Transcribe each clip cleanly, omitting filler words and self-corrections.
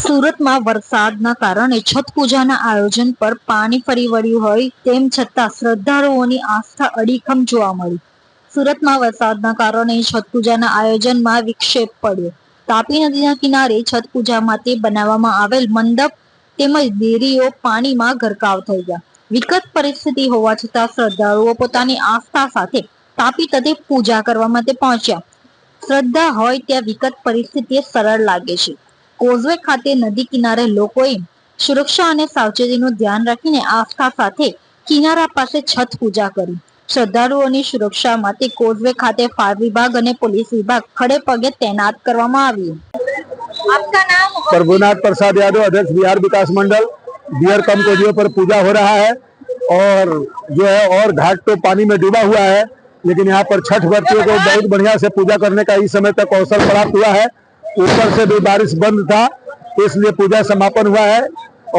સુરતમાં વરસાદના કારણે છઠ પૂજાના આયોજન પર પાણી ફરી વળ્યું હોય તેમ છતાં શ્રદ્ધાળુઓની આસ્થા અડીખમ જોવા મળી. સુરતમાં વરસાદના કારણે છઠ પૂજાના આયોજનમાં વિક્ષેપ પડ્યો. તાપી નદીના કિનારે છઠ પૂજા માટે બનાવવામાં આવેલ મંડપ તેમજ દેરીઓ પાણીમાં ગરકાવ થઈ ગયા. વિકટ પરિસ્થિતિ હોવા છતાં શ્રદ્ધાળુઓ પોતાની આસ્થા સાથે તાપી તટે પૂજા કરવા માટે પહોંચ્યા. શ્રદ્ધા હોય ત્યાં વિકટ પરિસ્થિતિ સરળ લાગે છે. કોઝવે ખાતે નદી કિનારે લોકોએ સુરક્ષા અને સાવચેતીનું ધ્યાન રાખીને આસ્થા સાથે કિનારા પાસે છઠ પૂજા કરી. શ્રદ્ધાળુઓની સુરક્ષા માટે કોઝવે ખાતે ફાયર વિભાગ અને પોલીસ વિભાગ ખડે પગે तैनात કરવામાં આવ્યું. आपका नाम? प्रभुनाथ प्रसाद यादव, अध्यक्ष बिहार विकास मंडल। बियर कम कोजियों पर पूजा हो रहा है और जो है और घाट तो पानी में डूबा हुआ है, लेकिन यहाँ पर छठ व्रतियों को बहुत बढ़िया से पूजा करने का इस समय तक अवसर प्राप्त हुआ है। ऊपर से भी बारिश बंद था, इसलिए पूजा समापन हुआ है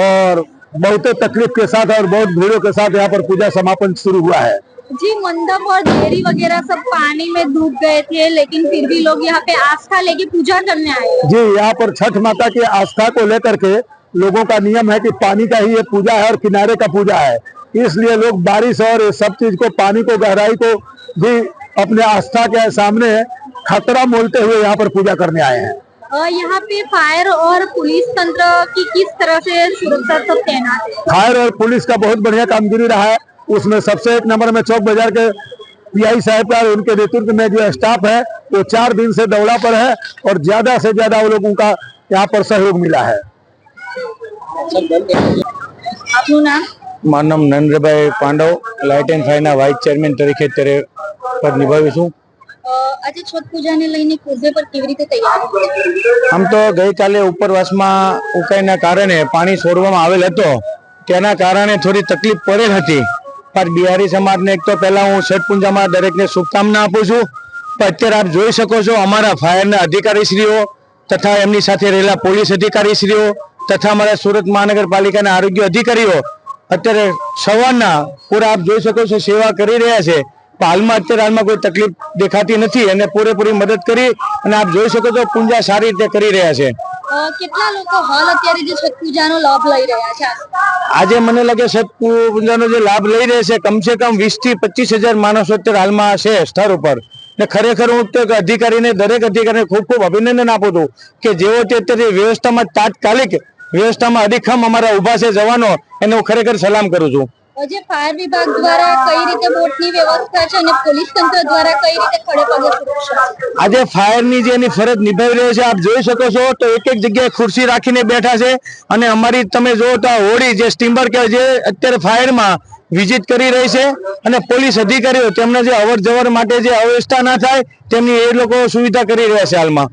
और बहुत तकलीफ के साथ और बहुत भीड़ों के साथ यहाँ पर पूजा समापन शुरू हुआ है। जी, मंडप और देरी वगैरह सब पानी में डूब गए थे, लेकिन फिर भी लोग यहाँ पे आस्था लेके पूजा करने आए। जी, यहाँ पर छठ माता की आस्था को लेकर के लोगों का नियम है कि पानी का ही ये पूजा है और किनारे का पूजा है, इसलिए लोग बारिश और सब चीज को, पानी को, गहराई को भी अपने आस्था के सामने खतरा मोलते हुए यहाँ पर पूजा करने आए हैं। यहाँ पे फायर और पुलिस तंत्र की किस तरह से सुरक्षा सब तैनात है? फायर और पुलिस का बहुत बढ़िया कामगिरी रहा है। उसमें सबसे एक नंबर में चौक बाजार के पीआई साहब का, उनके नेतृत्व में जो स्टाफ है वो 4 दिन से दौड़ा पर है और ज्यादा से ज्यादा वो लोगों का यहाँ पर सहयोग मिला है। आपનું નામ? મારું નામ નરેન્દ્રભાઈ પાંડવ, લાઇટ એન્ડ ફાયરના વાઇસ ચેરમેન તરીકે અત્યારે પદ નિભાવ્યું છું. આજે છઠ પૂજાને લઈને કોઝવે પર કેવી રીતે તૈયારી? આમ તો ગઈકાલે ઉપરવાસમાં ઉકાઈના કારણે પાણી છોડવામાં આવેલ હતો, તેના કારણે થોડી તકલીફ પડેલ હતી. પણ બિહારી સમાજને એક તો પહેલા હું છઠ પૂજામાં દરેકને શુભકામના આપું છું. પણ અત્યારે આપ જોઈ શકો છો અમારા ફાયરના અધિકારીશ્રીઓ તથા એમની સાથે રહેલા પોલીસ અધિકારીશ્રીઓ તથા અમારા સુરત મહાનગરપાલિકાના આરોગ્ય અધિકારીઓ અત્યારે સવારના પૂરા આપ જોઈ શકો છો સેવા કરી રહ્યા છે. હાલમાં હાલમાં કોઈ તકલીફ દેખાતી નથી અને પૂરેપૂરી મદદ કરી અને આપ જોઈ શકો છો પૂજા સારી રીતે કરી રહ્યા છે. કેટલા લોકો હાલ અત્યારે જે છઠ પૂજાનો લાભ લઈ રહ્યા છે? આજે મને લાગે છઠ પૂજાનો જે લાભ લઈ રહ્યા છે કમસે કમ 20 થી 25 હજાર માણસો અત્યારે હાલમાં છે સ્થળ ઉપર. ને ખરેખર હું અધિકારીને, દરેક અધિકારીને ખૂબ ખૂબ અભિનંદન આપું છું કે જેઓ તે અત્યારે વ્યવસ્થામાં તાત્કાલિક વ્યવસ્થામાં અડીખમ અમારા ઉભા છે જવાનો, એને હું ખરેખર સલામ કરું છું. જે ફાયર વિભાગ દ્વારા કઈ રીતે બોટની વ્યવસ્થા છે અને પોલીસ તંત્ર દ્વારા કઈ રીતે ખડે પગે સુરક્ષા છે? આજે ફાયરની જે એની ફરજ નિભાવી રહ્યો છે આપ જોઈ શકો છો તો એક એક જગ્યાએ ખુરશી રાખીને બેઠા છે. અને અમારી તમે જો તો હોડી જે સ્ટીમર કે જે અત્યારે ફાયરમાં વિઝિટ કરી રહી છે અને પોલીસ અધિકારીઓ તેમને જે અવર જવર માટે જે અવ્યવસ્થા ના થાય તેમની એ લોકો સુવિધા કરી રહ્યા છે હાલમાં.